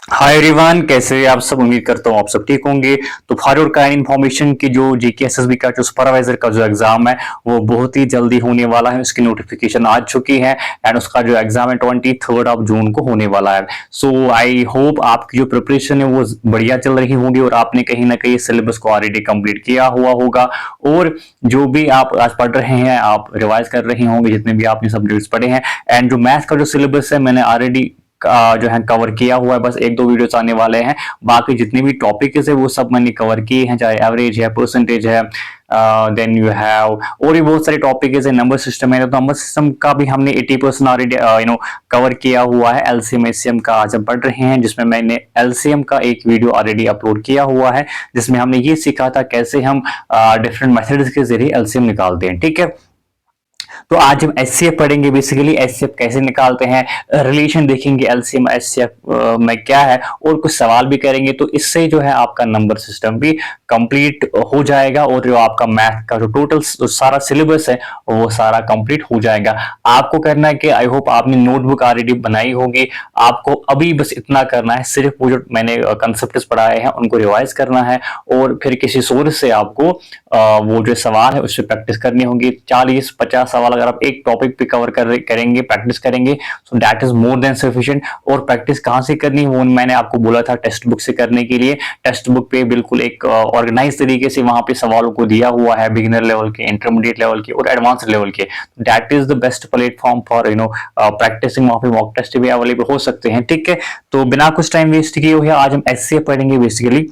Hi everyone, कैसे हैं आप सब। उम्मीद करता हूँ आप सब ठीक होंगे। तो फॉरवर्ड काइंड इन्फॉर्मेशन की जो जीके एसएसबी का जो सुपरवाइजर का जो एग्जाम है वो बहुत ही जल्दी होने वाला है। उसकी नोटिफिकेशन आ चुकी है एंड उसका जो एग्जाम है 23 जून को होने वाला है। सो आई होप आपकी जो प्रिपरेशन है वो बढ़िया चल रही होगी और आपने कहीं ना कहीं सिलेबस को ऑलरेडी कंप्लीट किया हुआ होगा। और जो भी आप आज पढ़ रहे हैं आप रिवाइज कर रहे होंगे जितने भी आपने सब्जेक्ट्स पढ़े हैं। एंड जो मैथ का जो सिलेबस है मैंने ऑलरेडी जो है कवर किया हुआ है। बस एक दो वीडियोस आने वाले हैं। बाकी जितने भी टॉपिक्स है वो सब मैंने कवर किए हैं, चाहे एवरेज है, परसेंटेज है, देन यू हैव और भी बहुत सारे टॉपिक्स है। नंबर सिस्टम है तो नंबर सिस्टम का भी हमने 80% ऑलरेडी कवर किया हुआ है। एलसीएम एचसीएम का आज हम पढ़ रहे हैं, जिसमें मैंने एलसीएम का एक वीडियो ऑलरेडी अपलोड किया हुआ है, जिसमें हमने ये सीखा था कैसे हम डिफरेंट मेथड्स के जरिए एलसीएम निकालते हैं। ठीक है, तो आज हम एचसीएफ पढ़ेंगे। बेसिकली एचसीएफ कैसे निकालते हैं, रिलेशन देखेंगे एलसीएम एचसीएफ में क्या है, और कुछ सवाल भी करेंगे। तो इससे जो है आपका नंबर सिस्टम भी कंप्लीट हो जाएगा और जो आपका मैथ का जो टोटल सारा सिलेबस है वो सारा कंप्लीट हो जाएगा। आपको करना है कि आई होप आपने नोटबुक ऑलरेडी बनाई होगी। आपको अभी बस इतना करना है, सिर्फ वो जो मैंने कंसेप्ट पढ़ाए हैं उनको रिवाइज करना है और फिर किसी सोर्स से आपको वो जो सवाल है उससे प्रैक्टिस करनी होगी। 40-50 सवाल अगर आप एक टॉपिक पे कवर करेंगे, प्रैक्टिस करेंगे, so that is more than sufficient. और प्रैक्टिस कहां से करनी है वो मैंने आपको बोला था टेक्स्ट बुक से करने के लिए। टेक्स्ट बुक पे बिल्कुल एक ऑर्गेनाइज तरीके से वहां पे सवालों को दिया हुआ है, बिगिनर लेवल के, इंटरमीडिएट लेवल के और एडवांस लेवल के। That is the best platform for practicing. वहां पे मॉक टेस्ट भी अवेलेबल हो सकते हैं। ठीक है, तो बिना कुछ टाइम वेस्ट किए हुए आज हम एचसीएफ पढ़ेंगे बेसिकली।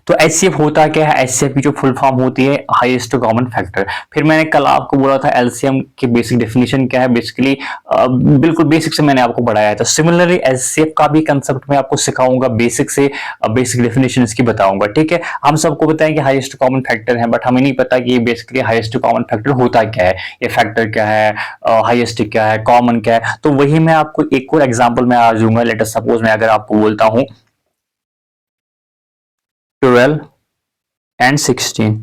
तो एचसीएफ होता क्या है, एचसीएफ की जो फुल फॉर्म होती है हाईएस्ट कॉमन फैक्टर। फिर मैंने कल आपको बोला था एलसीएम की बेसिक डेफिनेशन क्या है। बेसिकली बिल्कुल बेसिक से मैंने आपको पढ़ाया था। सिमिलरली एचसीएफ का भी कंसेप्ट मैं आपको सिखाऊंगा बेसिक से, बेसिक डेफिनेशन इसकी बताऊंगा। ठीक है, हम सबको बताएं कि हाईएस्ट कॉमन फैक्टर है, बट हमें नहीं पता कि ये बेसिकली हाईएस्ट कॉमन फैक्टर होता क्या है, ये फैक्टर क्या है, हाईएस्ट क्या है, कॉमन क्या है। तो वही मैं आपको एक और एग्जाम्पल में आ जाऊंगा। लेट अस सपोज मैं अगर आपको बोलता हूँ 12 and 16,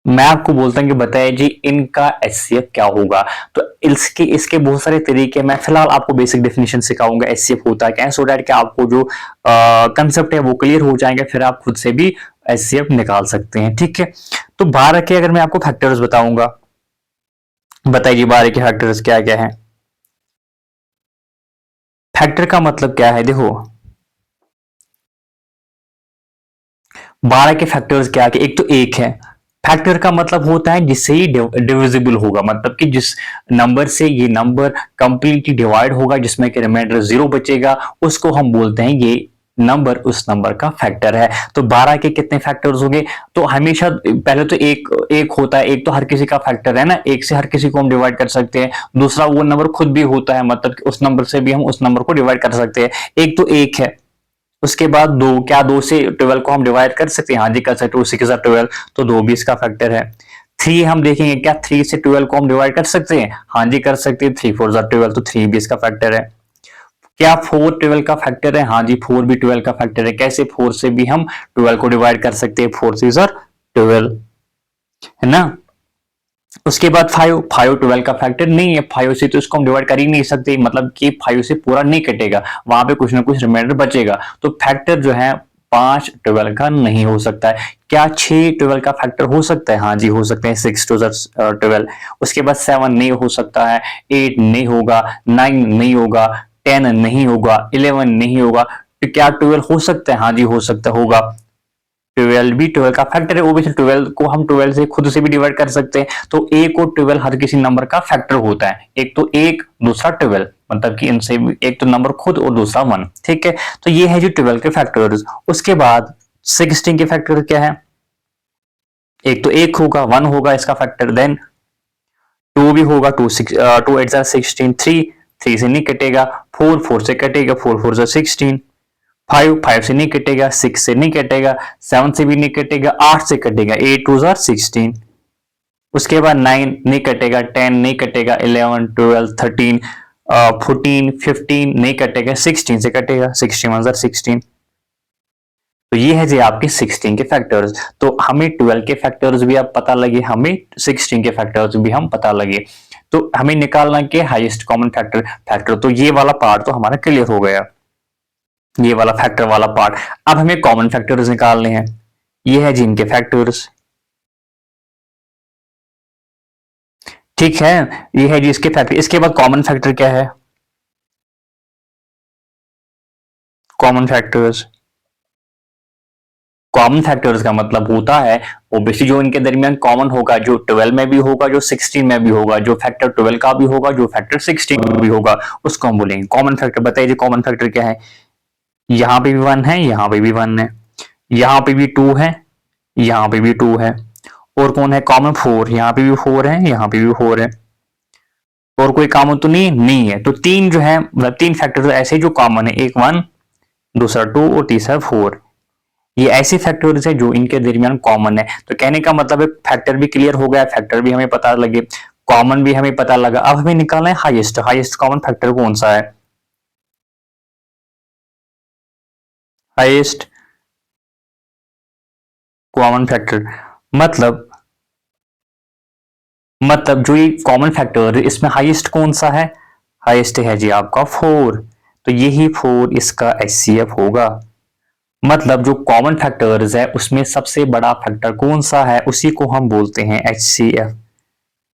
मैं आपको बोलता हूं कि बताइए जी इनका एचसीएफ क्या होगा। तो इसके इसके बहुत सारे तरीके, मैं फिलहाल आपको बेसिक डेफिनेशन सिखाऊंगा एचसीएफ होता क्या है, सो दैट कि आपको जो कंसेप्ट है वो क्लियर हो जाएंगे, फिर आप खुद से भी एचसीएफ निकाल सकते हैं। ठीक है, तो 12 के अगर मैं आपको फैक्टर्स बताऊंगा, बताइए 12 के फैक्टर्स क्या क्या है। फैक्टर का मतलब क्या है, देखो 12 के फैक्टर्स क्या है। एक तो एक है, फैक्टर का मतलब होता है जिससे ही डिविजिबल होगा, मतलब कि जिस नंबर से ये नंबर कंप्लीटली डिवाइड होगा, जिसमें कि रिमाइंडर 0 बचेगा, उसको हम बोलते हैं ये नंबर उस नंबर का फैक्टर है। तो 12 के कितने फैक्टर्स होंगे, तो हमेशा पहले तो एक एक होता है। एक तो हर किसी का फैक्टर है ना, एक से हर किसी को हम डिवाइड कर सकते हैं। दूसरा वो नंबर खुद भी होता है, मतलब कि उस नंबर से भी हम उस नंबर को डिवाइड कर सकते हैं। एक तो एक है, उसके बाद दो, क्या 2 से 12 को हम डिवाइड कर सकते हैं, हाँ जी कर सकते हैं। 6 तो 2 भी इसका फैक्टर है। 3 हम देखेंगे, क्या 3 से 12 को हम डिवाइड कर सकते हैं, हाँ जी कर सकते हैं। 3 4 तो 3 भी इसका फैक्टर है। क्या 4 12 का फैक्टर है, हाँ जी 4 भी 12 का फैक्टर है। कैसे, 4 से भी हम 12 को डिवाइड कर सकते हैं। 4 6 12 है ना। उसके बाद 5 12 का फैक्टर नहीं है। 5 से तो इसको हम डिवाइड कर ही नहीं सकते, मतलब कि 5 से पूरा नहीं कटेगा, वहां पे कुछ ना कुछ रिमाइंडर बचेगा। तो फैक्टर जो है 5 12 का नहीं हो सकता है। क्या 6 12 का फैक्टर हो सकता है, हाँ जी हो सकते हैं। 6 2 12। उसके बाद 7 नहीं हो सकता है, 8 नहीं होगा, 9 नहीं होगा, 10 नहीं होगा, 11 नहीं होगा। तो क्या 12 हो सकता है, हाँ जी हो सकता होगा। 12 भी 12 का फैक्टर है। ओबियसली 12 को हम 12 से खुद से भी डिवाइड कर सकते हैं। तो 1 और 12 हर किसी नंबर का फैक्टर होता है। एक तो 1, दूसरा 12, मतलब कि इनसे एक तो नंबर खुद और दूसरा 1। ठीक है, तो ये है जो 12 के फैक्टर्स। उसके बाद 16 के फैक्टर क्या है, एक तो 1 होगा, 1 होगा इसका फैक्टर, देन 2 भी होगा, 2 8 16, 3 से नहीं कटेगा, 4 से कटेगा, 4 16, 5 से नहीं कटेगा, 6 से नहीं कटेगा, 7 से भी नहीं कटेगा, 8 से कटेगा, 8 2 16। उसके बाद 9 नहीं कटेगा, 10 नहीं कटेगा, 11 12 13 14 15 नहीं कटेगा, 16 से कटेगा, 16 16। तो ये है जी आपके 16 के फैक्टर्स। तो हमें 12 के फैक्टर्स भी अब पता लगे, हमें 16 के फैक्टर्स भी हम पता लगे। तो हमें निकालना के हाईएस्ट कॉमन फैक्टर फैक्टर तो ये वाला पार्ट तो हमारा क्लियर हो गया, ये वाला फैक्टर वाला पार्ट। अब हमें कॉमन फैक्टर्स निकालने हैं, ये है जी इनके फैक्टर्स। ठीक है, ये है जी इसके फैक्टर। इसके बाद कॉमन फैक्टर क्या है, कॉमन फैक्टर्स। कॉमन फैक्टर्स का मतलब होता है ओब्वियसली जो इनके दरमियान कॉमन होगा, जो 12 में भी होगा, जो 16 में भी होगा, जो फैक्टर 12 का भी होगा, जो फैक्टर 16 में भी होगा, उसको हम बोलेंगे कॉमन फैक्टर। बताइए कॉमन फैक्टर क्या है। यहां पे भी 1 है, यहां पे भी 1 है, यहां पे भी 2 है, यहां पे भी 2 है। और कौन है कॉमन, 4। यहां पे भी 4 है, यहां पे भी 4 है। और कोई कॉमन तो नहीं है। तो तीन जो है मतलब तीन फैक्टर तो ऐसे जो कॉमन है, एक 1, दूसरा 2 और तीसरा 4। ये ऐसे फैक्टर्स है जो इनके दरमियान कॉमन है। तो कहने का मतलब है फैक्टर भी क्लियर हो गया, फैक्टर भी हमें पता लगे, कॉमन भी हमें पता लगा। अब हमें निकालना है हाईएस्ट, हाईएस्ट कॉमन फैक्टर कौन सा है, हाईएस्ट कॉमन फैक्टर। मतलब जो ये कॉमन फैक्टर है इसमें हाईएस्ट कौन सा है, हाईएस्ट है जी आपका 4। तो यही 4 इसका एचसीएफ होगा। मतलब जो कॉमन फैक्टर्स है उसमें सबसे बड़ा फैक्टर कौन सा है, उसी को हम बोलते हैं एचसीएफ।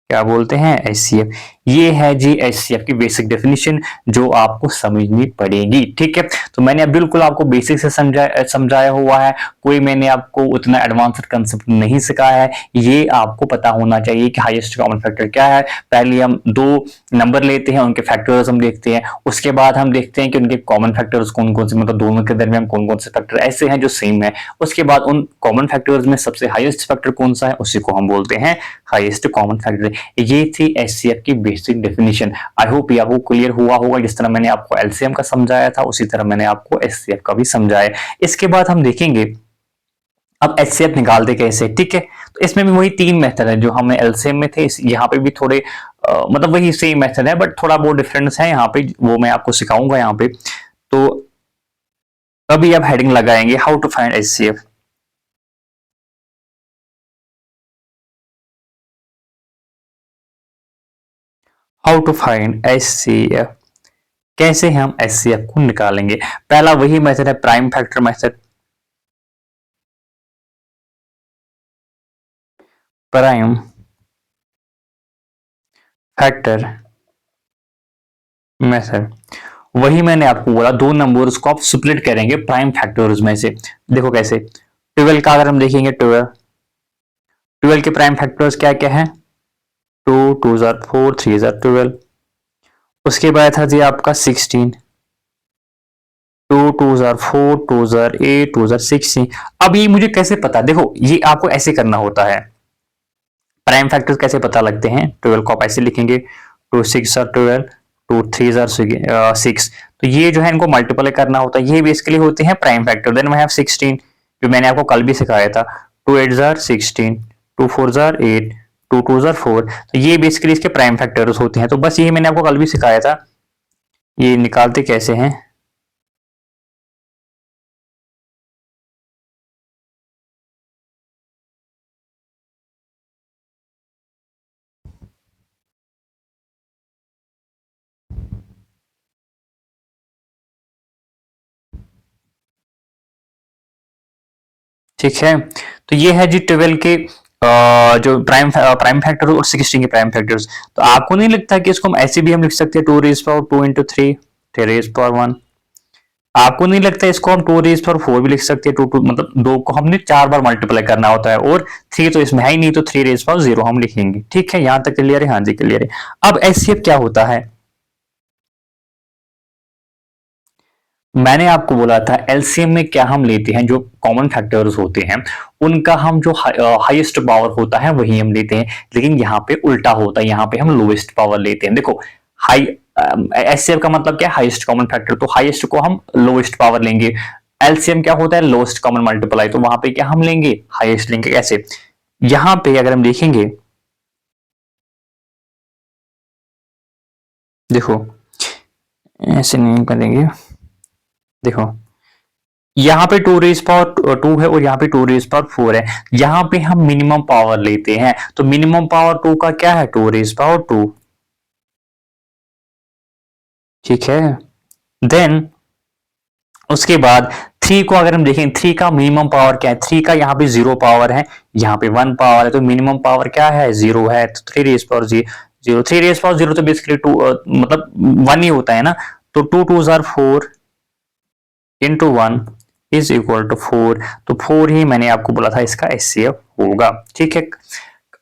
क्या बोलते हैं, एचसीएफ। ये है जी एचसीएफ की बेसिक डेफिनेशन जो आपको समझनी पड़ेगी। ठीक है, तो मैंने अब बिल्कुल आपको बेसिक से समझाया हुआ है, कोई मैंने आपको उतना एडवांस्ड कंसेप्ट नहीं सिखाया है। ये आपको पता होना चाहिए कि हाईएस्ट कॉमन फैक्टर क्या है। पहले हम दो नंबर लेते हैं, उनके फैक्टर्स हम देखते हैं, उसके बाद हम देखते हैं कि उनके कॉमन फैक्टर्स कौन कौन से, मतलब दोनों के दरमियान कौन कौन से फैक्टर ऐसे हैं जो सेम है। उसके बाद उन कॉमन फैक्टर्स में सबसे हाईएस्ट फैक्टर कौन सा है उसी को हम बोलते हैं हाईएस्ट कॉमन फैक्टर। ये थी एचसीएफ की बेसिक डेफिनेशन। आई होप ये आपको क्लियर हुआ होगा। जिस तरह मैंने आपको एलसीएम का समझाया था उसी तरह मैंने आपको एचसीएफ का भी समझाया। इसके बाद हम देखेंगे अब एचसीएफ निकालते कैसे। ठीक है, तो इसमें भी वही तीन मेथड है जो हमें एलसीएम में थे, यहाँ पे भी थोड़े मतलब वही सेम मेथड है बट थोड़ा बहुत डिफरेंस है यहाँ पे, वो मैं आपको सिखाऊंगा यहाँ पे। तो अभी आप हेडिंग लगाएंगे how to find HCF. How to find HCF, कैसे हम एचसीएफ को निकालेंगे। पहला वही मेथड है prime factor method. Prime factor method, वही मैंने आपको बोला दो नंबर्स को आप स्प्लिट करेंगे प्राइम फैक्टर्स में से। देखो कैसे, 12 का अगर हम देखेंगे 12, 12 के प्राइम फैक्टर्स क्या क्या है, 2, 2 जार 4, 3 जार 12। उसके बाद था जी आपका 16, 2, 2 जार 4, 2 जार 8, 2 जार 16। अब ये मुझे कैसे पता, देखो ये आपको ऐसे करना होता है। प्राइम फैक्टर्स कैसे पता लगते हैं, 12 को आप ऐसे लिखेंगे, 2 6 जार 12, 2 3 जार 6। तो ये जो है इनको मल्टीप्लाई करना होता है, ये बेसिकली होते हैं prime factor. Then we have 16 जो मैंने आपको कल भी सिखाया था, 2 8 जार 16, 2 4 जार 8, 2 2 जार 4। तो ये बेसिकली इसके प्राइम फैक्टर्स होते हैं। तो बस ये मैंने आपको कल भी सिखाया था, ये निकालते कैसे हैं। ठीक है, तो ये है जी 12 के जो प्राइम फैक्टर और 16 के प्राइम फैक्टर्स। तो आपको नहीं लगता कि इसको हम ऐसे भी हम लिख सकते हैं, 2 raise power 2 into 3, 3 raise power 1। आपको नहीं लगता इसको हम 2 रेज पावर 4 भी लिख सकते हैं, टू टू मतलब दो को हमने 4 बार मल्टीप्लाई करना होता है, और 3 तो इसमें है ही नहीं, तो 3 रेज पावर 0 हम लिखेंगे। ठीक है, यहां तक क्लियर है, हाँ जी क्लियर है। अब एचसीएफ क्या होता है, मैंने आपको बोला था एलसीएम में क्या हम लेते हैं, जो कॉमन फैक्टर्स होते हैं उनका हम जो हाईएस्ट पावर होता है वही हम लेते हैं। लेकिन यहाँ पे उल्टा होता है, यहाँ पे हम लोएस्ट पावर लेते हैं। देखो हाई एचसीएफ का मतलब क्या है, हाईएस्ट कॉमन फैक्टर, तो हाईएस्ट को हम लोएस्ट पावर लेंगे। एलसीएम क्या होता है, लोएस्ट कॉमन मल्टीप्लाई, तो वहां पे क्या हम लेंगे, हाईएस्ट लेंगे। कैसे, यहाँ पे अगर हम देखेंगे, देखो ऐसे नहीं करेंगे। देखो यहाँ पे 2 रेज पावर 2 है और यहाँ पे 2 रेज पावर 4 है। यहाँ पे हम मिनिमम पावर लेते हैं, तो मिनिमम पावर 2 का क्या है, 2 रेज पावर 2। ठीक है, देन उसके बाद 3 को अगर हम देखें, 3 का मिनिमम पावर क्या है, 3 का यहाँ पे 0 पावर है, यहाँ पे 1 पावर है, तो मिनिमम पावर क्या है, 0 है, तो 3 रेज पावर 0, 3 रेज पावर 0 तो बेसिकली 2 मतलब 1 ही होता है ना, तो 2 2 जार 4 इंटू 1 इज इक्वल टू 4, तो 4 ही मैंने आपको बोला था इसका एचसीएफ होगा। ठीक है,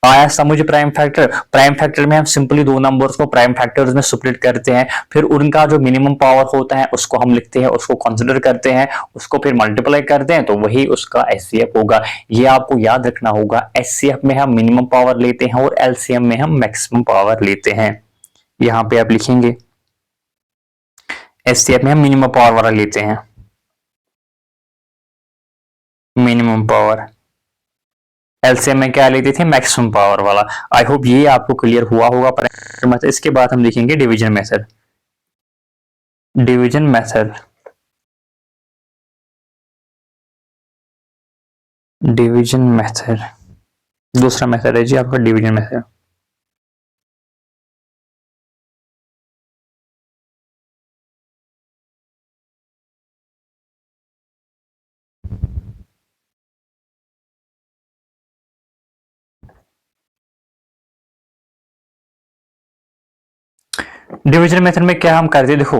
आया समझ। प्राइम फैक्टर, प्राइम फैक्टर में हम सिंपली दो नंबर्स को प्राइम फैक्टर्स में स्प्लिट करते हैं, फिर उनका जो मिनिमम पावर होता है उसको हम लिखते हैं, उसको कंसीडर करते हैं, उसको फिर मल्टीप्लाई करते हैं, तो वही उसका एचसीएफ होगा। ये आपको याद रखना होगा, एचसीएफ में हम मिनिमम पावर लेते हैं और एलसीएम में हम मैक्सिमम पावर लेते हैं। यहां पे आप लिखेंगे एचसीएफ में हम मिनिमम पावर वाला लेते हैं, मिनिमम पावर, एलसीएम में क्या लेते थे, मैक्सिमम पावर वाला। आई होप ये आपको क्लियर हुआ होगा। मेथड, इसके बाद हम देखेंगे division method. Division method, division method दूसरा मेथड है जी आपका डिवीजन मेथड। डिवीजन मेथड में क्या हम करते हैं, देखो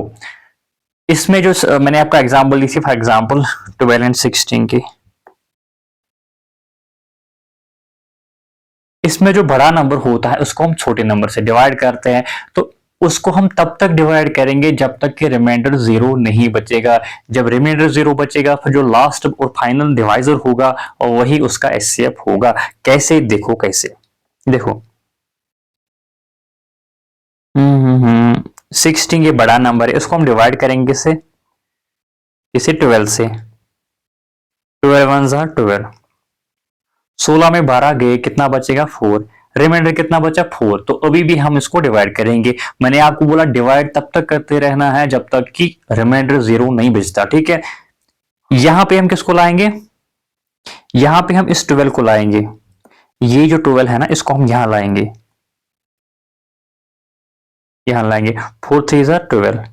इसमें जो मैंने आपका एग्जांपल दी थी, फॉर एग्जांपल 12 एंड 16 की, इसमें जो बड़ा नंबर होता है उसको हम छोटे नंबर से डिवाइड करते हैं, तो उसको हम तब तक डिवाइड करेंगे जब तक कि रिमाइंडर 0 नहीं बचेगा। जब रिमाइंडर 0 बचेगा फिर जो लास्ट और फाइनल डिवाइजर होगा और वही उसका एचसीएफ होगा। कैसे, देखो कैसे, देखो 16 ये बड़ा नंबर है, इसको हम डिवाइड करेंगे इसे, 12 से, 12 1 ज़ा 12, 16 में 12 गए, कितना बचेगा 4, रिमाइंडर कितना बचा 4, तो अभी भी हम इसको डिवाइड करेंगे। मैंने आपको बोला डिवाइड तब तक करते रहना है जब तक कि रिमाइंडर 0 नहीं बचता। ठीक है, यहां पे हम किसको लाएंगे, यहां पे हम इस 12 को लाएंगे, ये जो 12 है ना इसको हम यहां लाएंगे, यहां लाएंगे, 4 3 ज़ा 12,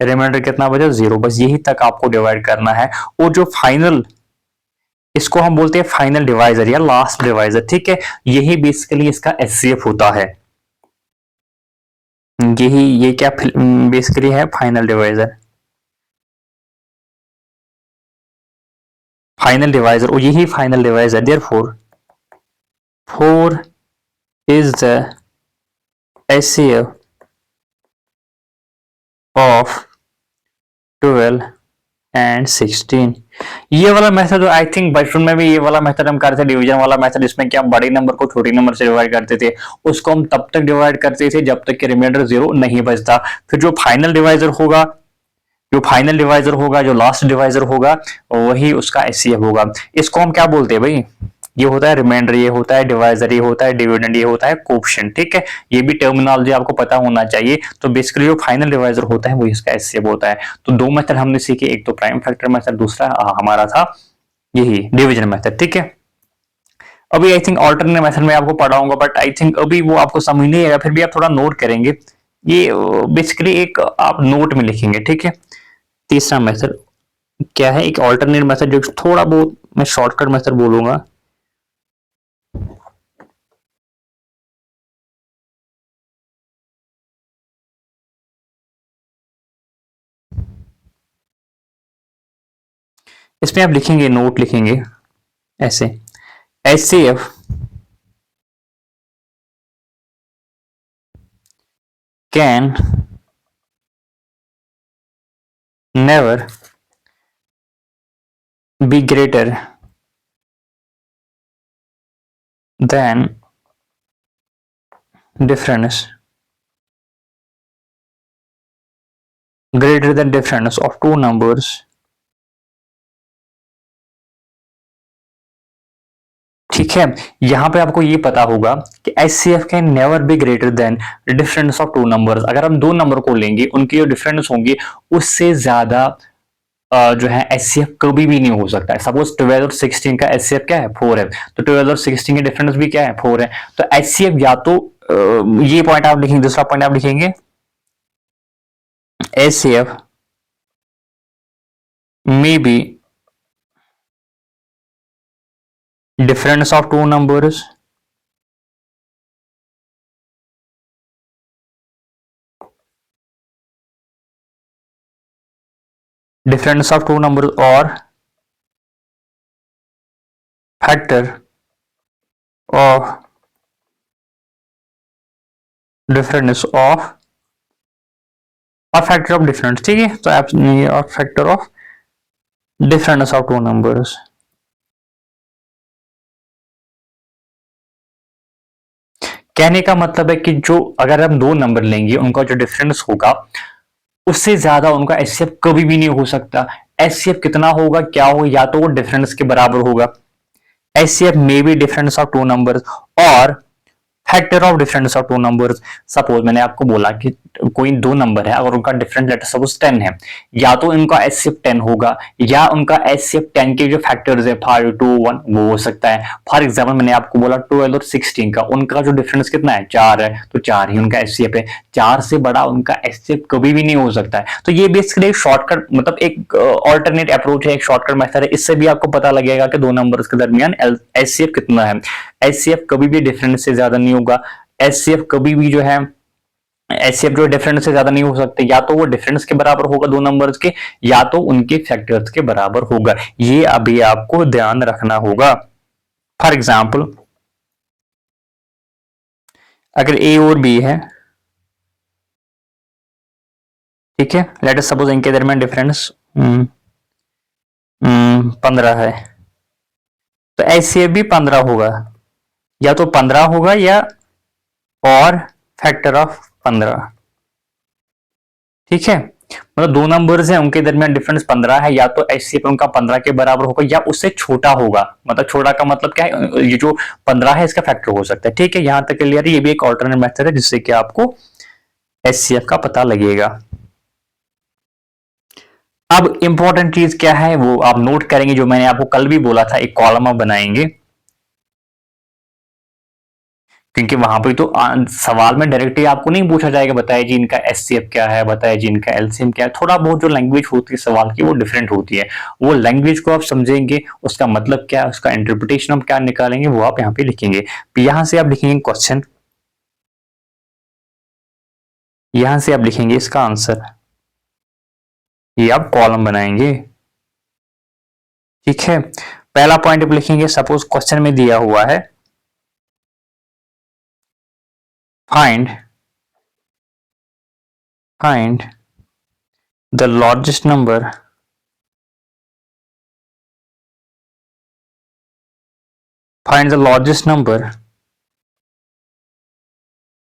रिमाइंडर कितना बचा 0, बस यही तक आपको डिवाइड करना है। और जो फाइनल, इसको हम बोलते हैं फाइनल डिवाइजर या लास्ट डिवाइजर। ठीक है, यही बेसिकली इसका एचसीएफ होता है, यही ये क्या बेसिकली है, फाइनल डिवाइजर, फाइनल डिवाइजर, और यही final divisor. Therefore 4 is the HCF of 12 and 16। ये वाला मेथड आई थिंक बचपन में भी ये वाला मेथड हम करते थे, डिवीजन वाला मेथड, इसमें क्या हम बड़े नंबर को छोटे नंबर से डिवाइड करते थे, उसको हम तब तक डिवाइड करते थे जब तक कि रिमाइंडर 0 नहीं बचता। फिर जो फाइनल डिवाइजर होगा, जो फाइनल डिवाइजर होगा, जो लास्ट डिवाइजर होगा, वही उसका एचसीएफ होगा। इसको हम क्या बोलते हैं भाई, ये होता है रिमाइंडर, ये होता है डिवाइजर, ये होता है डिविडेंड, ये होता है कोएफिशिएंट। ठीक है, ये भी टर्मिनोलॉजी आपको पता होना चाहिए। तो बेसिकली जो फाइनल डिवाइजर होता है वो इसका एचसीएफ होता है। तो दो मेथड हमने सीखे, एक तो प्राइम फैक्टर मेथड, दूसरा हमारा था यही डिवीजन मेथड। ठीक है, अभी आई थिंक ऑल्टरनेट मेथड में आपको पढ़ाऊंगा, बट आई थिंक अभी वो आपको समझ नहीं आएगा, फिर भी आप थोड़ा नोट करेंगे। ये बेसिकली एक आप नोट में लिखेंगे। ठीक है, तीसरा मेथड क्या है, एक ऑल्टरनेट मेथड, जो थोड़ा बहुत मैं शॉर्टकट मेथड बोलूंगा। इसमें आप लिखेंगे, नोट लिखेंगे ऐसे, HCF can never be greater than difference, greater than difference of two numbers ठीक है, यहां पे आपको ये पता होगा कि HCF can never be greater than difference of two numbers. अगर हम दो नंबर को लेंगे, उनकी जो डिफरेंस होंगी उससे ज्यादा जो है एचसीएफ कभी भी नहीं हो सकता है। सपोज 12 और 16 का एचसीएफ क्या है 4 है, तो 12 और 16 के डिफरेंस भी क्या है 4 है। तो एचसीएफ या तो ये पॉइंट आप लिखेंगे, दूसरा पॉइंट आप लिखेंगे HCF may B difference of two numbers difference of two numbers or factor of difference of or factor of difference, ठीक है। तो आप और factor of difference of two numbers, कहने का मतलब है कि जो अगर हम दो नंबर लेंगे उनका जो डिफरेंस होगा उससे ज्यादा उनका एचसीएफ कभी भी नहीं हो सकता। एचसीएफ कितना होगा, क्या होगा, या तो वो डिफरेंस के बराबर होगा, HCF may be difference of two numbers और factor of difference of two numbers. Suppose मैंने आपको बोला कि कोई दो नंबर है, अगर उनका डिफरेंस लेटर सपोज 10 है, या तो इनका एचसीएफ 10 होगा या उनका एचसीएफ 10 के जो फैक्टर्स है 5 2 1 वो हो सकता है। फॉर एग्जांपल मैंने आपको बोला 12 और 16 का उनका जो डिफरेंस कितना है 4 है, तो 4 ही उनका एचसीएफ है, 4 से बड़ा उनका एचसीएफ कभी भी नहीं हो सकता है। तो ये बेसिकली एक शॉर्टकट मतलब एक ऑल्टरनेट अप्रोच है, एक शॉर्टकट मेथड है। इससे भी आपको पता लगेगा कि दो नंबर्स के दरमियान एचसीएफ कितना है। एचसीएफ कभी भी डिफरेंस से ज्यादा नहीं होगा, एचसीएफ कभी भी जो है एचसीएफ जो डिफरेंस से ज्यादा नहीं हो सकते, या तो वो डिफरेंस के बराबर होगा दो नंबर्स के, या तो उनके फैक्टर्स के बराबर होगा। ये अभी आपको ध्यान रखना होगा। फॉर एग्जाम्पल अगर ए और बी है, ठीक है, लेट अस सपोज इनके दरमियान डिफरेंस 15 है, तो एचसीएफ भी 15 होगा, या तो 15 होगा या और फैक्टर ऑफ 15, ठीक है। मतलब दो नंबर्स हैं उनके दरमियान डिफरेंस 15 है, या तो एचसीएफ उनका 15 के बराबर होगा या उससे छोटा होगा। मतलब छोटा का मतलब क्या है, ये जो 15 है इसका फैक्टर हो सकता है, ठीक है। यहां तक क्लियर है। ये भी एक ऑल्टरनेट मेथड है जिससे कि आपको एचसीएफ का पता लगेगा। अब इंपॉर्टेंट चीज क्या है वो आप नोट करेंगे, जो मैंने आपको कल भी बोला था, एक कॉलम आप बनाएंगे, क्योंकि वहां पे तो सवाल में डायरेक्टली आपको नहीं पूछा जाएगा बताइए जी इनका एचसीएफ क्या है, बताइए जी इनका एलसीएम क्या है। थोड़ा बहुत जो लैंग्वेज होती है सवाल की वो डिफरेंट होती है, वो लैंग्वेज को आप समझेंगे, उसका मतलब क्या है, उसका इंटरप्रिटेशन हम क्या निकालेंगे वो आप यहाँ पे लिखेंगे। यहां से आप लिखेंगे क्वेश्चन, यहां से आप लिखेंगे इसका आंसर, ये आप कॉलम बनाएंगे, ठीक है। पहला पॉइंट आप लिखेंगे, सपोज क्वेश्चन में दिया हुआ है find the largest number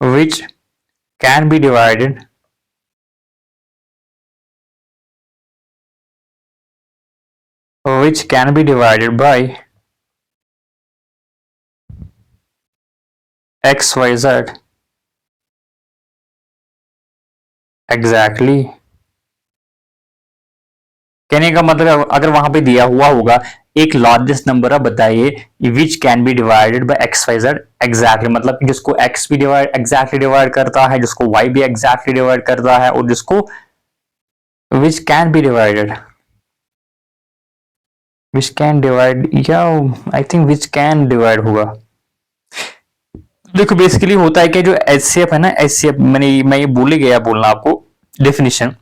which can be divided by XYZ exactly. कहने का मतलब अगर वहां पे दिया हुआ होगा एक लार्जेस्ट नंबर है, बताइए which can be divided by X Y Z exactly, मतलब जिसको एक्स भी डिवाइड एग्जैक्टली डिवाइड करता है, जिसको वाई भी एग्जैक्टली डिवाइड करता है, और जिसको which can be divided, which can divide, या I think which can divide होगा। देखो बेसिकली होता है कि जो एचसीएफ है ना, एचसीएफ मैं ये भूल ही गया बोलना आपको definition.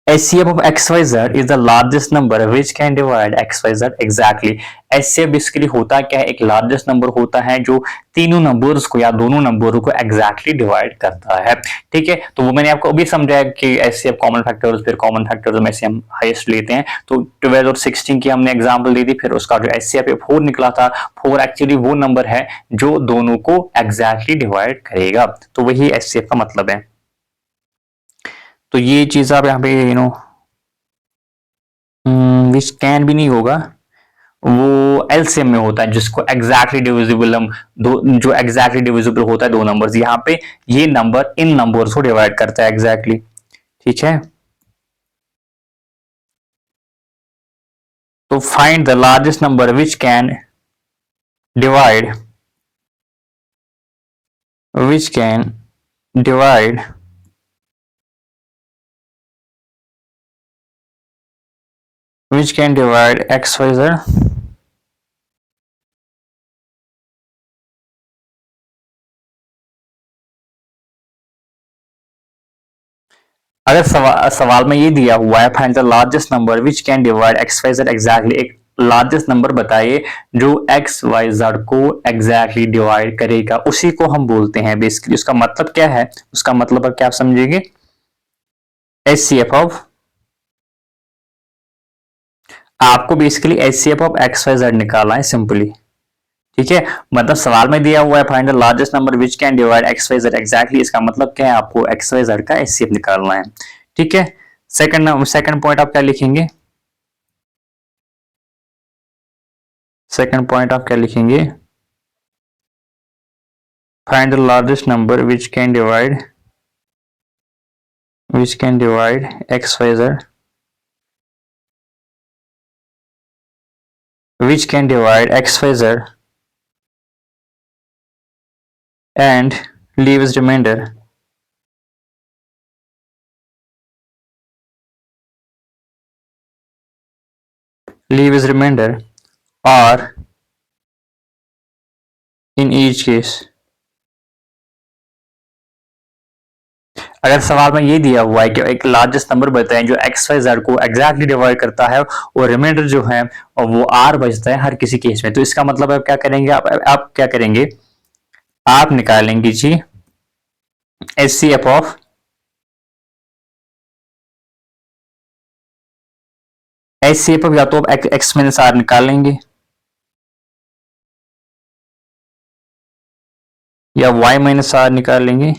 HCF of XYZ is the largest number which can divide XYZ exactly। HCF basically होता क्या है, एक लार्जेस्ट नंबर होता है जो तीनों नंबर्स को या दोनों नंबरों को एग्जैक्टली डिवाइड करता है, ठीक है। तो वो मैंने आपको अभी समझाया कि HCF कॉमन फैक्टर्स, फिर कॉमन फैक्टर्स में से हम हाईएस्ट लेते हैं। तो 12 और 16 की हमने एग्जांपल दी थी, फिर उसका जो HCF है 4 निकला था। 4 एक्चुअली वो नंबर है जो दोनों को एग्जैक्टली डिवाइड करेगा, तो वही HCF का मतलब है। तो ये चीज आप यहाँ पे विच कैन भी नहीं होगा, वो एलसीएम में होता है जिसको एग्जैक्टली डिविजिबल हम दो, जो एग्जैक्टली डिविजिबल होता है दो नंबर्स, यहाँ पे ये नंबर इन नंबर्स को डिवाइड करता है एग्जैक्टली, ठीक है। तो find the largest number which can divide which can divide XYZ. अगर सवाल में ये दिया हुआ है find the largest number which can divide X Y Z exactly, एक लार्जेस्ट नंबर बताइए जो एक्स वाई जेड को एग्जैक्टली डिवाइड करेगा, उसी को हम बोलते हैं बेसिकली। उसका मतलब क्या है, उसका मतलब क्या आप समझेंगे, एचसीएफ ऑफ, आपको basically HCF of X Y Z निकालना है सिंपली। ठीक है, मतलब सवाल में दिया हुआ है find the largest number which can divide X Y Z exactly, इसका मतलब क्या है, आपको एक्स वाई जेड का एचसीएफ निकालना है। ठीक है, सेकंड पॉइंट आप क्या लिखेंगे, सेकंड पॉइंट आप क्या लिखेंगे, find the largest number which can divide X Y Z, which can divide XYZ and leaves remainder. Leaves remainder or in each case. अगर सवाल में ये दिया हुआ है कि एक लार्जेस्ट नंबर बताएं जो एक्स वाई जेड को एग्जैक्टली डिवाइड करता है और रिमाइंडर जो है वो आर बचता है हर किसी केस में, तो इसका मतलब आप क्या करेंगे, आप क्या करेंगे, आप निकालेंगे जी एचसीएफ ऑफ या तो आप एक्स माइनस आर निकालेंगे या वाई माइनस आर निकालेंगे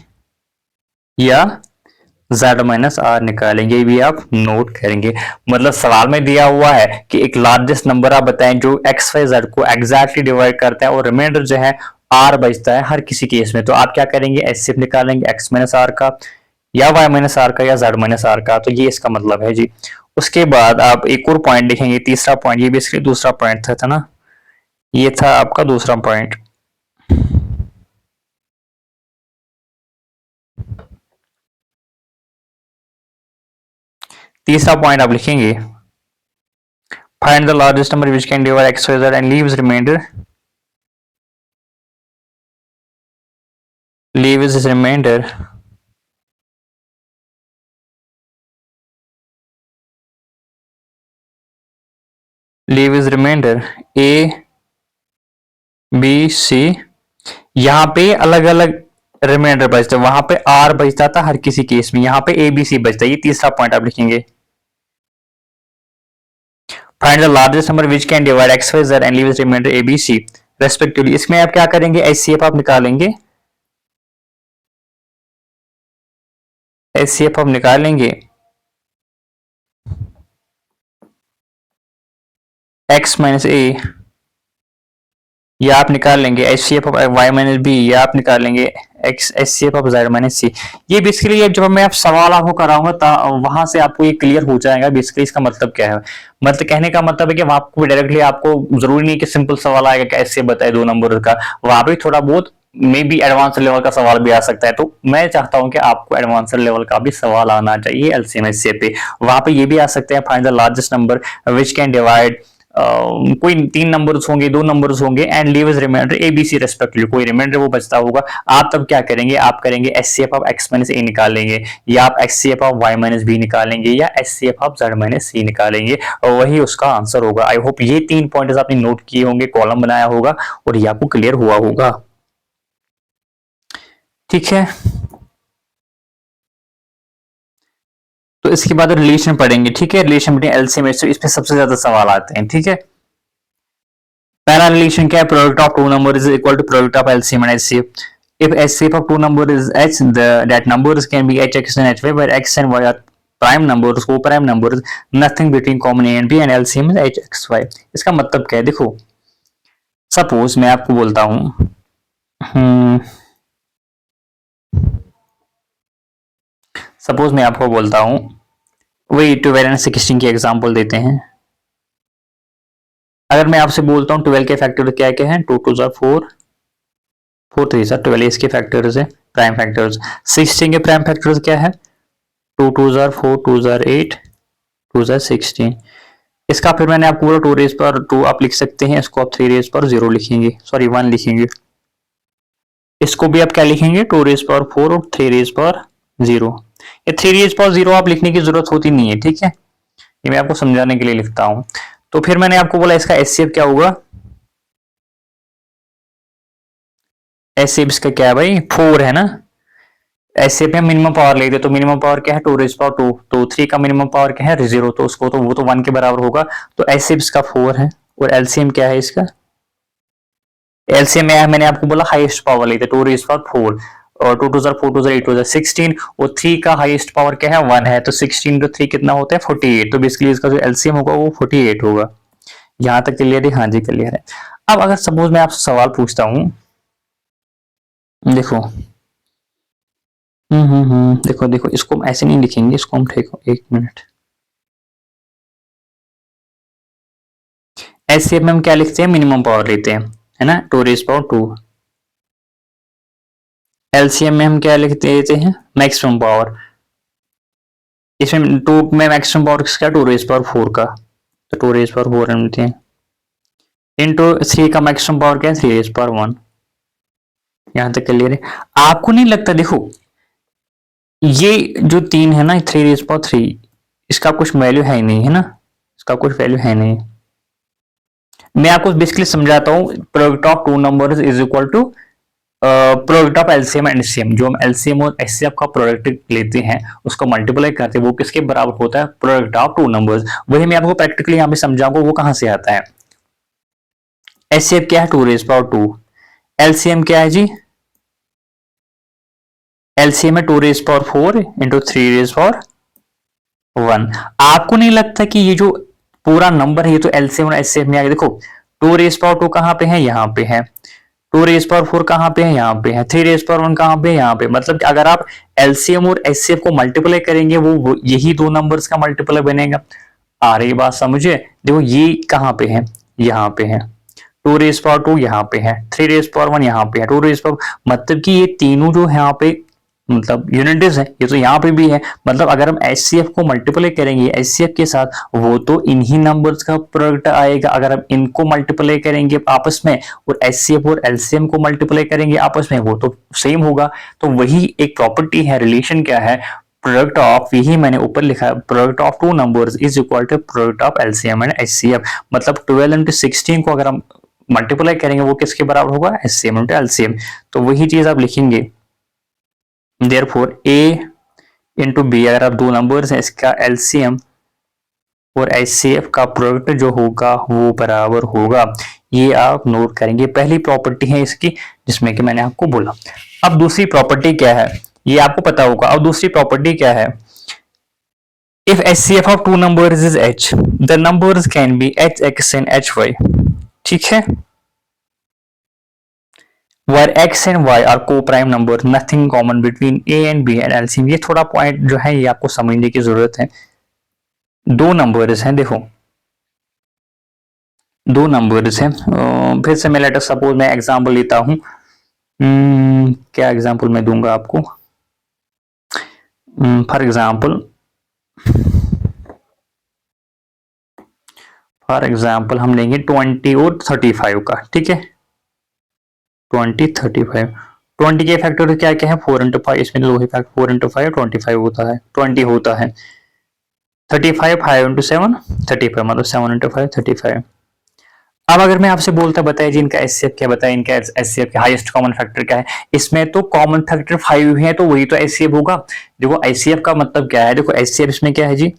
या z माइनस आर निकालेंगे, ये भी आप नोट करेंगे। मतलब सवाल में दिया हुआ है कि एक लार्जेस्ट नंबर आप बताएं जो एक्स वाई जेड को एग्जैक्टली डिवाइड करता है और रिमाइंडर जो है आर बचता है हर किसी केस में, तो आप क्या करेंगे, एचसीएफ निकालेंगे एक्स माइनस आर का या वाई माइनस आर का या जेड माइनस आर का, तो ये इसका मतलब है जी। उसके बाद आप एक और पॉइंट लिखेंगे, तीसरा पॉइंट, ये बेसिकली दूसरा पॉइंट था ना, ये था आपका दूसरा पॉइंट। तीसरा पॉइंट आप लिखेंगे find the largest number which can divide X Y Z and leaves remainder, leaves remainder A B C, यहाँ पे अलग अलग रिमाइंडर बचता है, वहां पे आर बचता था हर किसी केस में, यहाँ पे ए बी सी बचता है, ये तीसरा पॉइंट आप लिखेंगे। Find the largest number which can divide X Y Z and leaves remainder A B C respectively, इसमें आप क्या करेंगे, एचसीएफ आप निकालेंगे, एचसीएफ आप निकालेंगे एक्स माइनस ए, या आप निकाल लेंगे HCF of Y minus B, या आप निकालेंगे X HCF of Z minus C. ये बेसिकली ये जब मैं आप सवाल आपको कराऊंगा वहां से आपको ये क्लियर हो जाएगा बेसिकली इसका मतलब क्या है। मतलब कहने का मतलब है कि वहां आपको डायरेक्टली, आपको जरूरी नहीं कि सिंपल सवाल आएगा कि ऐसे बताए दो नंबर का, वहां पे थोड़ा बहुत मे बी एडवांस लेवल का सवाल भी आ सकता है, तो मैं चाहता हूं कि आपको एडवांस लेवल का भी सवाल आना चाहिए एलसीएम एचसीएफ पे। वहां पे ये भी आ सकते हैं find the largest number which can divide, कोई 3 नंबर्स होंगे, 2 नंबर्स होंगे and leaves remainder A B C respectively, कोई रिमाइंडर वो बचता होगा, आप तब क्या करेंगे, आप करेंगे HCF of X minus A निकालेंगे, या आप HCF of Y minus B निकालेंगे, या HCF of Z minus C निकालेंगे, और वही उसका आंसर होगा। आई होप ये 3 पॉइंट्स आपने नोट किए होंगे, कॉलम बनाया होगा और ये आपको क्लियर हुआ होगा। ठीक है, तो इसके बाद रिलेशन पढ़ेंगे। ठीक है, रिलेशन बिटवीन एलसीएम एचसीएफ, इस पे सबसे ज्यादा सवाल आते हैं। ठीक है, पहला रिलेशन क्या है, product of two number is equal to product of LCM and HCF. If HCF of two numbers is h, that numbers can be hx and hy, where x and y are prime numbers, co-prime numbers, nothing between common a and b, and LCM is hxy। इसका मतलब क्या है, देखो suppose मैं आपको बोलता हूं, suppose मैं आपको बोलता हूं, वही 12 and 16 की एग्जांपल देते हैं। अगर मैं आपसे बोलता हूँ 12 के फैक्टर क्या क्या है, 2 2 4, 4 3 12, इसके फैक्टर्स है प्राइम फैक्टर्स। 16 के प्राइम फैक्टर्स क्या है, 2 2 4, 2 8, 2 16। इसका फिर मैंने आपको बोला 2 रेज पर 2 आप लिख सकते हैं, इसको आप 3 रेज पर 0 लिखेंगे, सॉरी 1 लिखेंगे। इसको भी आप क्या लिखेंगे, 2 रेज पर 4 और 3 रेज पर 0। ये 3 रेज पर 0 आप लिखने की जरूरत होती नहीं है, ठीक है, ये मैं आपको समझाने के लिए लिखता हूं। तो फिर मैंने आपको बोला इसका एचसीएफ क्या होगा, एचसीएफ इसका क्या है भाई, 4 है ना। एचसीएफ में मिनिमम पावर लेते तो मिनिमम पावर क्या है, 2 रेज पावर 2, तो 3 का मिनिमम पावर क्या है 0, तो उसको तो वो तो 1 के बराबर होगा। तो एचसीएफ इसका 4 है। और एलसीएम क्या है इसका, एलसीएम में मैंने आपको बोला हाईएस्ट पावर लेते 2 रेज पावर 4, और 2 2 4 2 8 2 16, और 3 का हाईएस्ट पावर क्या है 1 है, तो 16 तो 3 कितना होता है 48, तो बेसिकली इसका जो एलसीएम होगा वो 48 होगा। यहां तक क्लियर है, हाँ जी क्लियर है। अब अगर सपोज मैं आपसे सवाल पूछता हूं, देखो देखो देखो, इसको हम ऐसे नहीं लिखेंगे, इसको हम देखो 1 मिनट, एचसीएफ में हम क्या लिखते हैं, मिनिमम पावर लेते हैं, है ना, 2 रेज पावर 2। एलसीएम में हम क्या लिखते देते हैं, मैक्सिमम पावर। इसमें 2 में मैक्सिमम पावर किसका, 2 रेज पावर 4 का, तो 2 रेज पावर 4 लेते हैं, इंटू 3 का मैक्सिमम पावर क्या है 3 रेज पावर 1। यहां तक क्लियर है। आपको नहीं लगता, देखो ये जो 3 है ना, 3 रेज पावर 3, इसका कुछ वैल्यू है ही नहीं, है ना, इसका कुछ वैल्यू है नहीं। मैं आपको बेसिकली समझाता हूं, product of two numbers is equal to product of LCM and HCM. जो हम एलसीएम और एचसीएफ का प्रोडक्ट लेते हैं उसको मल्टीप्लाई करते हैं, वो किसके बराबर होता है, प्रोडक्ट ऑफ टू नंबर्स। वही मैं आपको प्रैक्टिकली यहां पे समझाऊंगा वो कहां से आता है। एचसीएफ क्या है, 2 रेज पावर 2, एलसीएम क्या है जी, एलसीएम है 2 raise power 4 into 3 raise power 1। आपको नहीं लगता कि ये जो पूरा नंबर है ये तो एलसीएम और एचसीएफ में आ गया। देखो 2 रेज पावर 2 कहां पे है, यहां पे है, 2 रेज पावर 4 कहां पे है, यहां पे है, 3 रेज पावर 1 कहां पे है, यहां पे। मतलब कि अगर आप एलसीएम और एचसीएफ को मल्टीप्लाई करेंगे वो यही दो नंबर्स का मल्टीप्लाई बनेगा। आ रही बात समझे, देखो ये कहां पे है, यहां पे है, 2 रेज पावर 2 यहाँ पे है, 3 रेज पावर 1 यहाँ पे है, 2 रेज पावर, मतलब कि ये तीनों जो है यहाँ पे मतलब यूनिट्स है, ये तो यहाँ पे भी है। मतलब अगर हम एचसीएफ को मल्टीप्लाई करेंगे एचसीएफ के साथ, वो तो इन्हीं नंबर्स का प्रोडक्ट आएगा। अगर हम इनको मल्टीप्लाई करेंगे आपस में और एचसीएफ और एलसीएम को मल्टीप्लाई करेंगे आपस में, वो तो सेम होगा। तो वही एक प्रॉपर्टी है, रिलेशन क्या है, प्रोडक्ट ऑफ, यही मैंने ऊपर लिखा है, product of two numbers is equal to product of LCM and HCF. मतलब 12 इंटू 16 को अगर हम मल्टीप्लाई करेंगे वो किसके बराबर होगा, एचसीएम इंटू एलसीएम। तो वही चीज आप लिखेंगे, देयरफॉर ए इंटू बी, अगर आप दो नंबर्स हैं इसका एलसीएम और एचसीएफ का प्रोडक्ट जो होगा वो बराबर होगा। ये आप नोट करेंगे, पहली प्रॉपर्टी है इसकी जिसमें कि मैंने आपको बोला। अब दूसरी प्रॉपर्टी क्या है ये आपको पता होगा। अब दूसरी प्रॉपर्टी क्या है, if HCF of two numbers is H, the numbers can be H X and H Y. ठीक है, where x and y are co-prime number, nothing common between a and b and LCM। ये थोड़ा point जो है ये आपको समझने की जरूरत है। दो नंबर्स हैं, देखो दो नंबर्स हैं, फिर से मैं लेटर सपोज मैं एग्जांपल लेता हूं, क्या एग्जांपल मैं दूंगा आपको, फॉर एग्जांपल हम लेंगे 20 और 35 का, ठीक है, 20 35। 20 के फैक्टर क्या क्या है, 4 इंटू 5, इसमें दो ही फैक्टर 4 इंटू 5 25 होता है, 20 होता है। 35 5 इंटू 7 35, मतलब 7 इंटू 5 35। अब अगर मैं आपसे बोलता बताइए जी इनका एचसीएफ क्या, बताए इनका एचसीएफ का हाईएस्ट कॉमन फैक्टर क्या है, इसमें तो कॉमन फैक्टर 5 है, तो वही तो एचसीएफ होगा। देखो एचसीएफ का मतलब क्या है, देखो एचसीएफ इसमें क्या है जी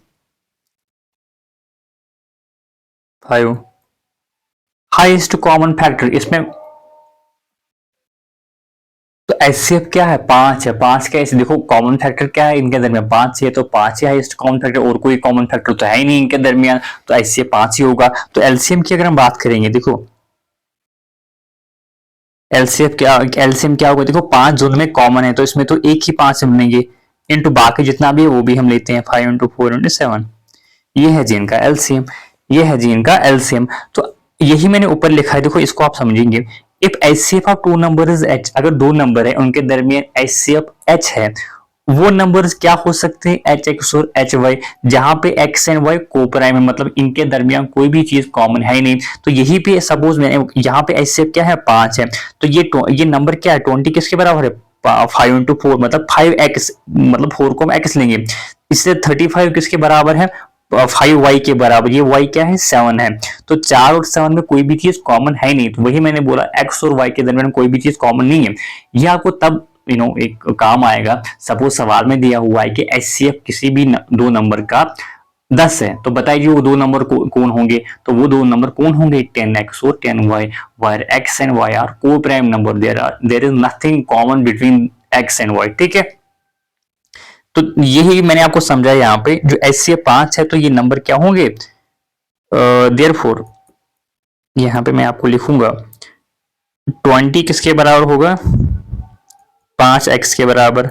5, हाईएस्ट कॉमन फैक्टर इसमें, तो एचसीएफ क्या है 5 है, 5 का ऐसे देखो कॉमन फैक्टर क्या है इनके दरमियान 5 है, तो 5 ही हाईएस्ट कॉमन फैक्टर, और कोई कॉमन फैक्टर तो है ही नहीं इनके दरमियान, तो एचसीएफ 5 ही होगा। तो एलसीएम की अगर हम बात करेंगे, देखो एलसीएम क्या होगा, देखो 5 जोन में कॉमन है तो इसमें तो एक ही 5 से बनेंगे, इंटू बाकी जितना भी है वो भी हम लेते हैं 5 इंटू 4 इंटू 7। ये है जी इनका एलसीएम, ये है जी इनका एलसीएम। तो यही मैंने ऊपर लिखा है, देखो इसको आप समझेंगे। If HCF of two number is H, अगर दो नंबर है उनके दरमियान एचसीएफ एच है, वो नंबर्स क्या हो सकते हैं, एच एक्स और एच वाई, जहां पे एक्स एंड वाई को प्राइम है, मतलब इनके दरमियान कोई भी चीज कॉमन है ही नहीं। तो यही पे सपोज मैंने यहाँ पे एचसीएफ क्या है, 5 है, तो ये नंबर क्या है, 20 किसके बराबर है, 5 इंटू 4 मतलब 5x, मतलब 4 को हम x लेंगे, इससे 35 किसके बराबर है, 5y के बराबर। ये y क्या है, 7 है। तो 4 और 7 में कोई भी चीज कॉमन है नहीं, तो वही मैंने बोला x और y के दरमियान कोई भी चीज कॉमन नहीं है। यह आपको तब एक काम आएगा, सपोज सवाल में दिया हुआ है कि एचसीएफ किसी भी दो नंबर का 10 है, तो बताइए वो दो नंबर कौन होंगे, तो वो दो नंबर कौन होंगे, 10x और 10y, where x and y are co-prime number, there is nothing common between x and y, ठीक है। तो यही मैंने आपको समझाया यहाँ पे, जो एचसीएफ 5 है तो ये नंबर क्या होंगे, देयरफॉर यहाँ पे मैं आपको लिखूंगा 20 किसके बराबर होगा, 5x के बराबर।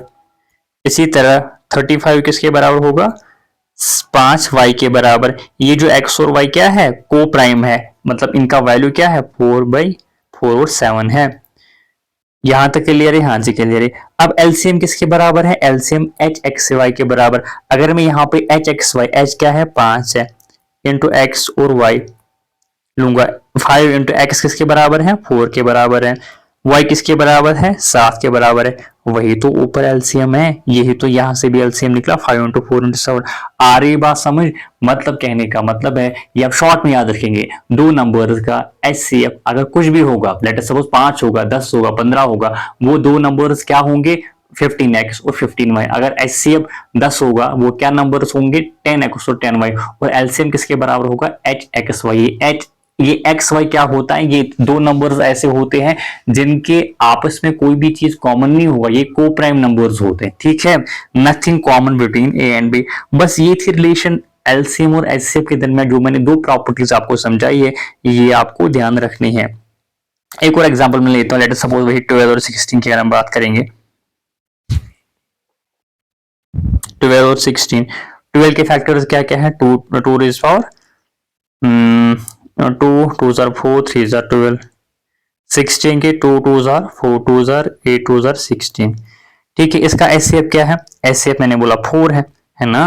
इसी तरह 35 किसके बराबर होगा, 5y के बराबर। ये जो x और y क्या है, को प्राइम है, मतलब इनका वैल्यू क्या है, 4/4 और 7 है। यहां तक क्लियर है, हाँ जी क्लियर है। अब एलसीएम किसके बराबर है, एलसीएम एच एक्स वाई के बराबर। अगर मैं यहाँ पे एच एक्स वाई, एच क्या है, 5 है, इंटू एक्स और वाई लूंगा, 5 इंटू एक्स किसके बराबर है, 4 के बराबर है, y किसके बराबर है, 7 के बराबर है। वही तो ऊपर एलसीएम है, यही तो यहां से भी एलसीएम निकला, 5 इंटू 4 इंटू 7। आ रही बात समझ, मतलब कहने का मतलब है, ये आप शॉर्ट में याद रखेंगे, दो नंबर का एचसीएफ अगर कुछ भी होगा, लेट अस सपोज 5 होगा, 10 होगा, 15 होगा, वो दो नंबर्स क्या होंगे, 15x और 15y। अगर एचसीएफ 10 होगा, वो क्या नंबर्स होंगे, 10x और 10y, और एलसीएम किसके बराबर होगा, एच एक्स वाई। ये एक्स वाई क्या होता है, ये दो नंबर्स ऐसे होते हैं जिनके आपस में कोई भी चीज कॉमन नहीं होगा, ये को प्राइम नंबर्स होते हैं, ठीक है, nothing common between A and B. बस ये थी रिलेशन एलसीएम और एचसीएफ के दरमियान, जो मैंने दो प्रॉपर्टीज आपको समझाई है, ये आपको ध्यान रखनी है। एक और एग्जांपल मैं लेता हूं, लेट अस सपोज वही 12 और 16 की अगर हम बात करेंगे, 12 और 16, 12 के फैक्टर्स क्या क्या है, 2 rays power 2 2s are 4 3s are 12, 16 के 2 2s are 4 2s are 8 2s are 16, ठीक है। इसका एचसीएफ क्या है, एचसीएफ मैंने बोला 4 है ना,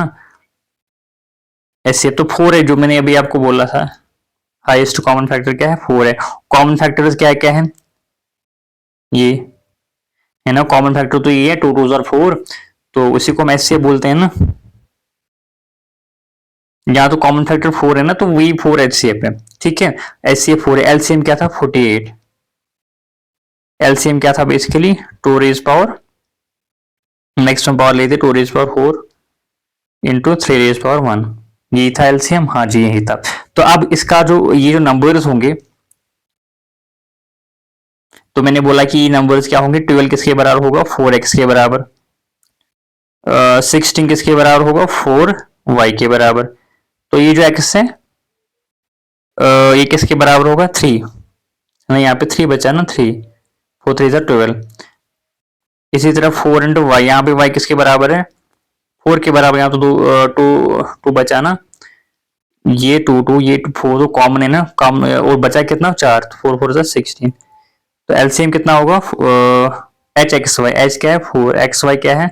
एचसीएफ तो 4 है, जो मैंने अभी आपको बोला था, हाईएस्ट कॉमन फैक्टर क्या है, 4 है। कॉमन फैक्टर्स क्या क्या है, ये है ना, कॉमन फैक्टर तो ये है 2 2s are 4, तो उसी को हम एचसीएफ बोलते हैं ना। यहाँ तो कॉमन फैक्टर 4 है ना, तो वही 4 एचसीएफ है, ठीक है, एचसीएफ 4 है। एलसीएम क्या था, 48, एलसीएम क्या था basically, 2 rays power, maximum power लेते 2 rays power 4 into 3 rays power 1, यही था एलसीएम, हाँ जी यही था। तो अब इसका जो ये जो नंबर्स होंगे, तो मैंने बोला कि ये नंबर्स क्या होंगे, 12 किसके बराबर होगा, 4x के बराबर, 16 किसके बराबर होगा, 4y के बराबर। तो ये जो x है, ये किसके बराबर होगा, 3, नहीं यहाँ पे 3 बचा ना, 3 4 3 12। इसी तरह 4 इंटू वाई, यहाँ पे y किसके बराबर है, 4 के बराबर, यहाँ तो 2 बचा ना, ये 2 ये 4 तो कॉमन है ना, कॉमन, और बचा कितना, 4, 4 4 16। तो एलसीएम कितना होगा, एच एक्स वाई, एच क्या है 4, एक्स वाई क्या है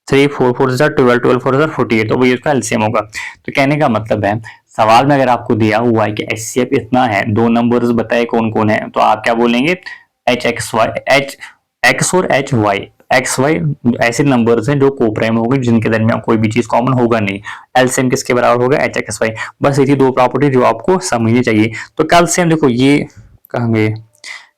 3, 4 4 12, 12 4 48, तो वही उसका एलसीएम होगा। तो कहने का मतलब है, सवाल में अगर आपको दिया हुआ है कि एचसीएफ इतना है, दो नंबर्स बताए कौन कौन है, तो आप क्या बोलेंगे, H X Y, H X और एच वाई, एक्स वाई ऐसे नंबर्स हैं जो को प्राइम होंगे, जिनके दरमियान कोई भी चीज कॉमन होगा नहीं। एलसीएम किसके बराबर होगा, एच एक्स वाई। बस ये दो प्रॉपर्टी जो आपको समझनी चाहिए। तो कल से हम देखो ये कहेंगे,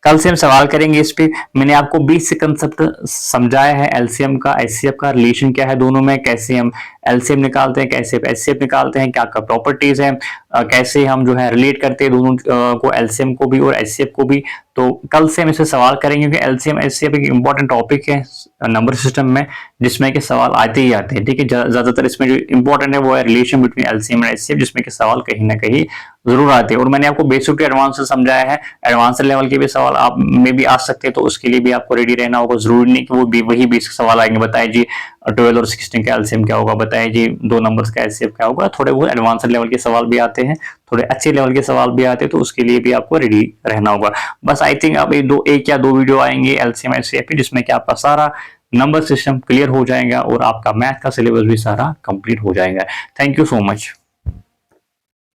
कल से हम सवाल करेंगे इस पे। मैंने आपको बेसिक कंसेप्ट समझाया है एलसीएम का, एचसीएफ का, रिलेशन क्या है दोनों में, कैसे हम एलसीएम निकालते हैं, कैसे एचसीएफ निकालते हैं, क्या क्या प्रॉपर्टीज है, कैसे हम जो है रिलेट करते हैं दोनों को, एलसीएम को भी और एचसीएफ को भी। तो कल से हम इसे सवाल करेंगे, क्योंकि एलसीएम एचसीएफ एक इंपॉर्टेंट टॉपिक है नंबर सिस्टम में, जिसमें कि सवाल आते ही आते हैं, ठीक है। ज्यादातर इसमें जो इंपॉर्टेंट है वो है relation between LCM and HCF, जिसमें कि सवाल कहीं ना कहीं जरूर आते हैं। और मैंने आपको बेसिक टू एडवांस से समझाया है, एडवांस लेवल के भी सवाल आप में भी आ सकते हैं, तो उसके लिए भी आपको रेडी रहना होगा। जरूरी नहीं कि वो भी वही बेसिक सवाल आएंगे, बताए जी 12 और 16 का एलसीएम क्या होगा बताइए जी, दो नंबर्स का एचसीएफ क्या होगा। थोड़े बहुत एडवांस लेवल के सवाल भी आते हैं, थोड़े अच्छे लेवल के सवाल भी आते हैं, तो उसके लिए भी आपको रेडी रहना होगा। बस आई थिंक अब एक या दो वीडियो आएंगे एलसीएम एचसीएफ की, जिसमें कि आपका सारा नंबर सिस्टम क्लियर हो जाएगा और आपका मैथ का सिलेबस भी सारा कंप्लीट हो जाएगा। Thank you so much.